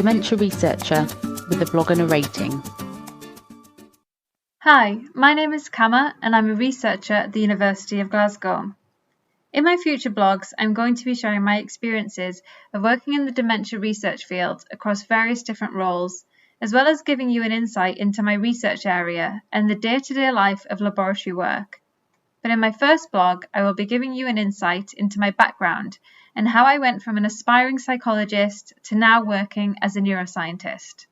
dementia researcher with a blog and a rating. Hi, my name is Kamar and I'm a researcher at the University of Glasgow. In my future blogs, I'm going to be sharing my experiences of working in the dementia research field across various different roles, as well as giving you an insight into my research area and the day-to-day life of laboratory work. But in my first blog, I will be giving you an insight into my background and how I went from an aspiring psychologist to now working as a neuroscientist.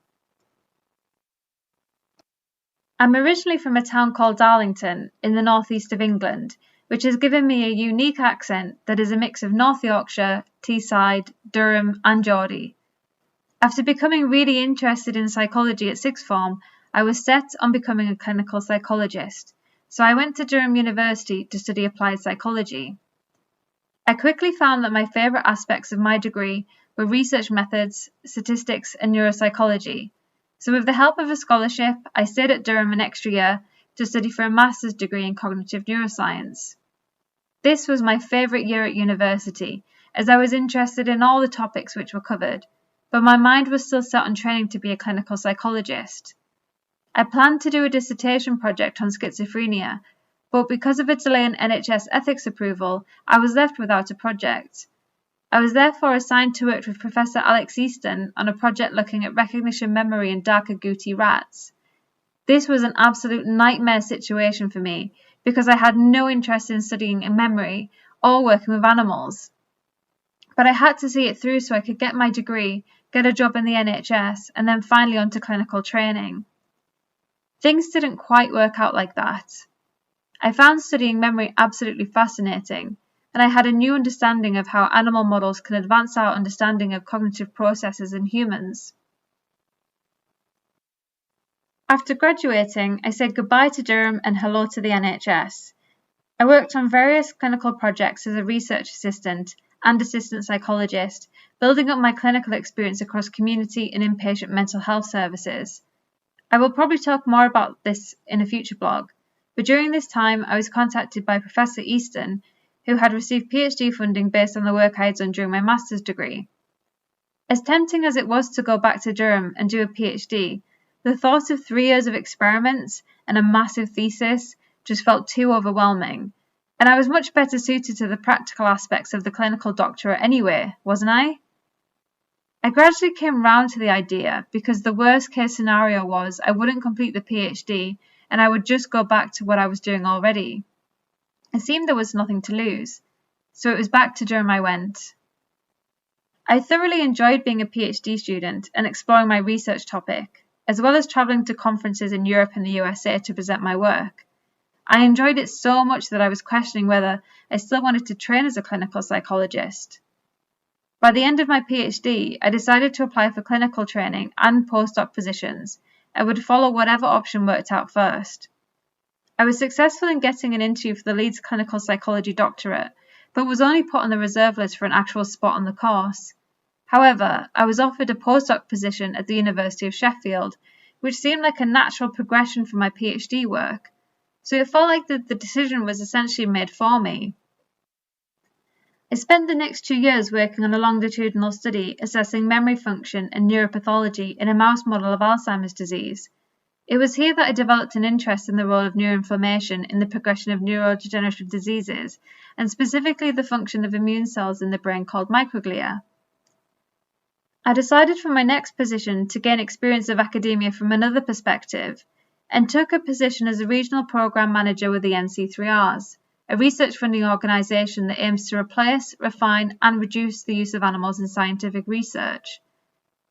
I'm originally from a town called Darlington in the northeast of England, which has given me a unique accent that is a mix of North Yorkshire, Teesside, Durham and Geordie. After becoming really interested in psychology at sixth form, I was set on becoming a clinical psychologist, so I went to Durham University to study applied psychology. I quickly found that my favourite aspects of my degree were research methods, statistics and neuropsychology, so with the help of a scholarship, I stayed at Durham an extra year to study for a master's degree in cognitive neuroscience. This was my favourite year at university, as I was interested in all the topics which were covered, but my mind was still set on training to be a clinical psychologist. I planned to do a dissertation project on schizophrenia, but because of a delay in NHS ethics approval, I was left without a project. I was therefore assigned to work with Professor Alex Easton on a project looking at recognition memory in dark agouti rats. This was an absolute nightmare situation for me because I had no interest in studying memory or working with animals. But I had to see it through so I could get my degree, get a job in the NHS, and then finally onto clinical training. Things didn't quite work out like that. I found studying memory absolutely fascinating, and I had a new understanding of how animal models can advance our understanding of cognitive processes in humans. After graduating, I said goodbye to Durham and hello to the NHS. I worked on various clinical projects as a research assistant and assistant psychologist, building up my clinical experience across community and inpatient mental health services. I will probably talk more about this in a future blog, but during this time I was contacted by Professor Easton, who had received PhD funding based on the work I had done during my master's degree. As tempting as it was to go back to Durham and do a PhD, the thought of 3 years of experiments and a massive thesis just felt too overwhelming, and I was much better suited to the practical aspects of the clinical doctorate anyway, wasn't I? I gradually came round to the idea because the worst case scenario was I wouldn't complete the PhD and I would just go back to what I was doing already. It seemed there was nothing to lose, so it was back to Durham I went. I thoroughly enjoyed being a PhD student and exploring my research topic, as well as travelling to conferences in Europe and the USA to present my work. I enjoyed it so much that I was questioning whether I still wanted to train as a clinical psychologist. By the end of my PhD, I decided to apply for clinical training and postdoc positions. I would follow whatever option worked out first. I was successful in getting an interview for the Leeds Clinical Psychology doctorate, but was only put on the reserve list for an actual spot on the course. However, I was offered a postdoc position at the University of Sheffield, which seemed like a natural progression for my PhD work, so it felt like the decision was essentially made for me. I spent the next 2 years working on a longitudinal study assessing memory function and neuropathology in a mouse model of Alzheimer's disease. It was here that I developed an interest in the role of neuroinflammation in the progression of neurodegenerative diseases, and specifically the function of immune cells in the brain called microglia. I decided for my next position to gain experience of academia from another perspective, and took a position as a regional program manager with the NC3Rs, a research funding organisation that aims to replace, refine and reduce the use of animals in scientific research.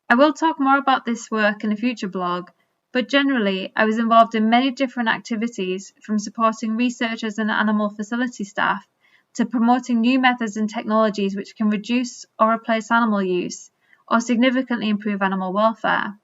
I will talk more about this work in a future blog, but generally I was involved in many different activities, from supporting researchers and animal facility staff to promoting new methods and technologies which can reduce or replace animal use or significantly improve animal welfare.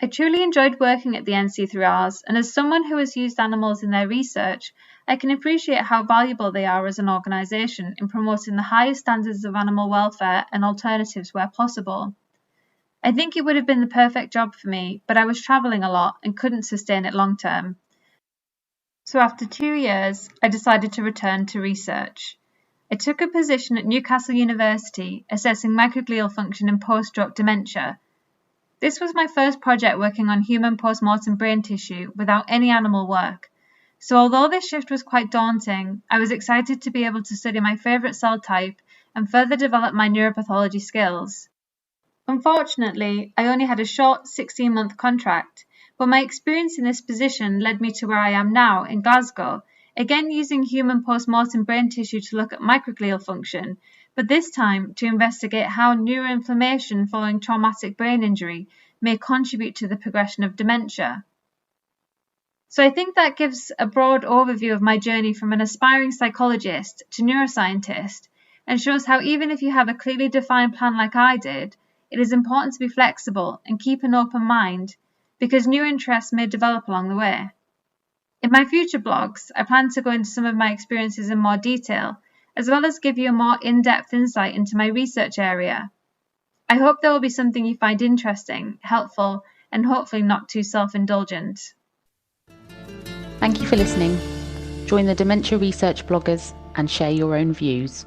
I truly enjoyed working at the NC3Rs, and as someone who has used animals in their research, I can appreciate how valuable they are as an organisation in promoting the highest standards of animal welfare and alternatives where possible. I think it would have been the perfect job for me, but I was travelling a lot and couldn't sustain it long term. So after 2 years, I decided to return to research. I took a position at Newcastle University assessing microglial function in post-stroke dementia. This was my first project working on human post-mortem brain tissue without any animal work. So although this shift was quite daunting, I was excited to be able to study my favourite cell type and further develop my neuropathology skills. Unfortunately, I only had a short 16-month contract, but my experience in this position led me to where I am now in Glasgow, again using human post-mortem brain tissue to look at microglial function, but this time to investigate how neuroinflammation following traumatic brain injury may contribute to the progression of dementia. So I think that gives a broad overview of my journey from an aspiring psychologist to neuroscientist, and shows how even if you have a clearly defined plan like I did, it is important to be flexible and keep an open mind, because new interests may develop along the way. In my future blogs, I plan to go into some of my experiences in more detail, as well as give you a more in-depth insight into my research area. I hope there will be something you find interesting, helpful, and hopefully not too self-indulgent. Thank you for listening. Join the Dementia Research bloggers and share your own views.